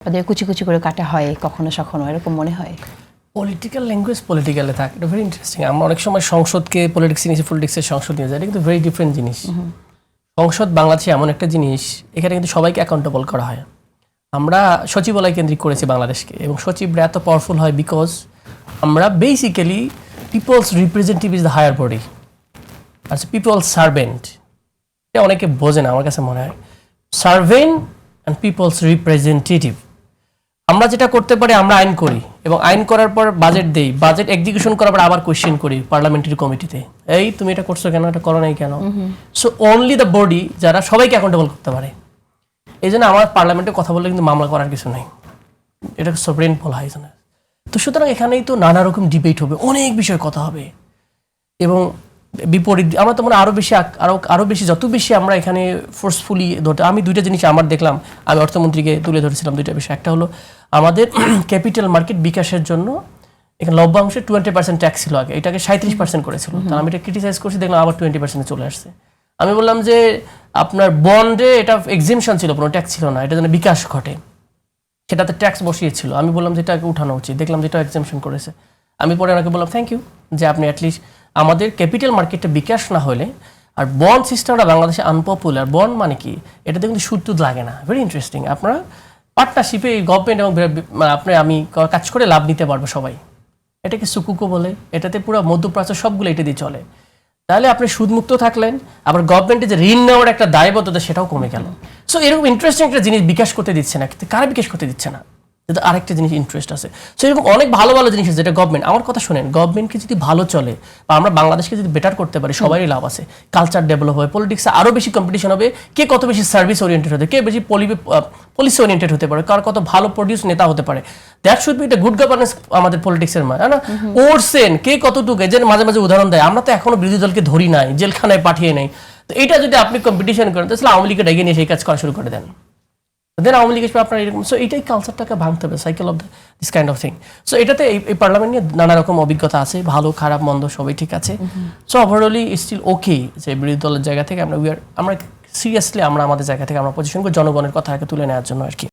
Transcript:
ওদের কুচি কুচি করে কাটা হয় কখনো সখনো, এরকম মনে হয়? পলিটিক্যাল ল্যাঙ্গুয়েজ পলিটিক্যালে থাকে, এটা ভেরি ইন্টারেস্টিং। আমরা অনেক সময় সংসদকে পলিটিক্স নিয়েছি, পলিটিক্সের সংসদ নিয়ে যায়, এটা কিন্তু ভেরি ডিফারেন্ট জিনিস। সংসদ বাংলাদেশে এমন একটা জিনিস, এখানে কিন্তু সবাইকে অ্যাকাউন্টেবল করা হয়। আমরা সচিবালয় কেন্দ্রিক করেছি বাংলাদেশকে, এবং সচিবরা এত পাওয়ারফুল হয় বিকজ আমরা basically people's representative is the higher body, আচ্ছা পিপলস সার্ভেন্ট। এটা অনেকে বোঝে না, আমার কাছে মনে হয় সার্ভেন্ট অ্যান্ড পিপলস রিপ্রেজেন্টেটিভ। আমরা যেটা করতে পারি, আমরা আইন করি এবং আইন করার পর বাজেট দেই, বাজেট এক্সিকিউশন করার পর আবার কোয়েশ্চেন করি পার্লামেন্টারি কমিটিতে, এই তুমি এটা করছো কেন, এটা করো নাই কেন। সো অনলি দ্য বডি যারা সবাইকে অ্যাকাউন্টেবল করতে পারে। এই জন্য আমার পার্লামেন্টে কথা বললে কিন্তু মামলা করার কিছু নাই, এটা সভরেন বলা হয় না। তো সুতরাং এখানেই তো নানা রকম ডিবেট হবে, অনেক বিষয়ে কথা হবে এবং বিপরীত আমরা তো মনে আরো বেশি যত বেশি আমরা এখানে ফোর্সফুলি ধরতে। আমি দুইটা জিনিস আমার দেখলাম, আমি অর্থমন্ত্রীকে তুলে ধরেছিলাম দুইটা বিষয়। একটা হলো আমাদের ক্যাপিটাল মার্কেট বিকাশের জন্য এখানে লভ্যাংশে 20% ট্যাক্স ছিল আগে, এটাকে 37% করেছিল। তাহলে আমি এটা ক্রিটিসাইজ করছি, দেখলাম আবার 20% চলে আসছে। আমি বললাম যে আপনার বন্ডে এটা এক্সেমশন ছিল, কোনো ট্যাক্স ছিল না, এটা যেন বিকাশ ঘটে, সেটাতে ট্যাক্স বসিয়েছিল। আমি বললাম যে এটাকে উঠানো উচিত, দেখলাম যেটা এক্সেমশন করেছে। আমি পরে ওনাকে বললাম থ্যাংক ইউ যে আপনি অ্যাটলিস্ট আমাদের ক্যাপিটাল মার্কেটটা বিকাশ না হলে, আর বন্ড সিস্টেমটা বাংলাদেশে আনপপুলার। বন্ড মানে কি, এটাতে কিন্তু সুদ টুদ লাগে না। Very interesting. আপনারা পার্টনারশিপে গভর্নমেন্ট এবং আমি কাজ করে লাভ নিতে পারবো সবাই। এটাকে সুকুকো বলে, এটাতে পুরো মধ্যপ্রাচ্য সবগুলো এটা দিয়ে চলে। তাহলে আপনি সুদমুক্ত থাকলেন, আবার গভর্নমেন্টের যে ঋণ নেওয়ার একটা দায়বদ্ধতা সেটাও কমে গেল। সো এরকম ইন্টারেস্টিং একটা জিনিস বিকাশ করতে দিচ্ছে না, কিন্তু কারা বিকাশ করতে দিচ্ছে না, কিন্তু আরেকটা জিনিস ইন্টারেস্ট আছে। সো এরকম অনেক ভালো ভালো জিনিস আছে যেটা গভর্নমেন্ট, আমার কথা শোনেন, গভর্নমেন্টকে যদি ভালো চলে বা আমরা বাংলাদেশকে যদি বেটার করতে পারি, সবারই লাভ আছে। কালচার ডেভেলপ হবে, পলিটিক্সে আরও বেশি কম্পিটিশন হবে, কে কত বেশি সার্ভিস ওরিয়েন্টেড হতে, কে বেশি পলিসি ওরিয়েন্টেড হতে পারে, কার কত ভালো প্রডিউস নেতা হতে পারে। দ্যাট শুড বি একটা গুড গভর্নেন্স আমাদের পলিটিক্সের মানে না। ওরসেন কে কতটুকু, যে মাঝে মাঝে উদাহরণ দেয়, আমরা তো এখনো বিরোধী দলকে ধরি নাই, জেলখানায় পাঠিয়ে নেই। তো এটা যদি আপনি কম্পিটিশন করেন, তাহলে আওয়ামী লীগকে ডেকে নিয়ে সেই কাজ করা শুরু করে দেন, দেন আওয়ামী লীগ আপনার এরকম। সো এইটাই কালচারটাকে ভাঙতে হবে, cycle of this kind of thing. So এটাতে এই পার্লামেন্ট নিয়ে নানা রকম অভিজ্ঞতা আছে, ভালো খারাপ মন্দ সবই ঠিক আছে। সো ওভারঅলি স্টিল ওকে যে বিরোধী দলের জায়গা থেকে আমরা সিরিয়াসলি আমরা আমাদের জায়গা থেকে আমরা পজিশন করে জনগণের কথাকে তুলে নেওয়ার জন্য আর কি।